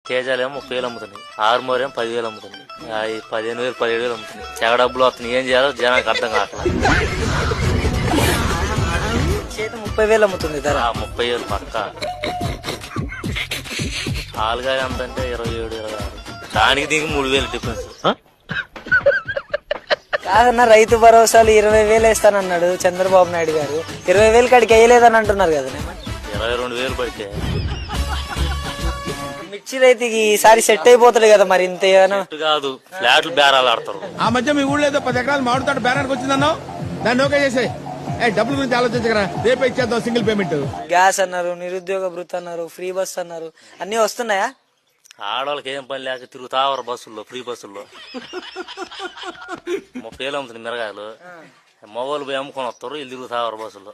తేజాలేమో 30,000 అమ్ముతున్నాయి, ఆర్మోరేమో 10,000 అమ్ముతుంది, 15,000 17,000 అమ్ముతుంది. తెగ డబ్బులు వస్తున్నాయి, ఏం చేయాలో జనానికి అర్థం కావట్లేదు. చేతి 30,000 అమ్ముతుంది ధర. 30,000 పక్క. ఆలుగాయ ఎంత అంటే 27, 26. దానికి దీనికి 3,000 డిఫరెన్స్. కాదన్నా రైతు భరోసాలు 20,000 వేస్తానన్నాడు చంద్రబాబు నాయుడు గారు. 20,000 కాడికి వేయలేదని అంటున్నారు కదా. 22,000 పడితే మిర్చి రైతుకి ఈసారి సెట్ అయిపోతాడు కదా మరి. ఇంత కాదు, ఫ్లాట్లు బేరాలు ఆడతారు. ఆ మధ్య మీ ఊళ్ళో ఏదో 10 ఎకరాలు మామిడి తోట బేరానికి వచ్చిందన్నావు, దాన్ని ఓకే చేసాయి. డబ్బుల గురించి ఆలోచించగరా, రేపే ఇచ్చేద్దాం సింగిల్ పేమెంట్. గ్యాస్ అన్నారు, నిరుద్యోగ భృతి అన్నారు, ఫ్రీ బస్ అన్నారు, అన్ని వస్తున్నాయా? ఆడవాళ్ళకి ఏం పని లేక తిరుగుతావరు బస్సుల్లో, ఫ్రీ బస్సుల్లో. 30,000 అమ్ముతుంది మిరగాయలు. మగవాళ్ళు పోయి అమ్ముకొని వస్తారు, వీళ్ళు తిరుగుతావరు బస్సుల్లో.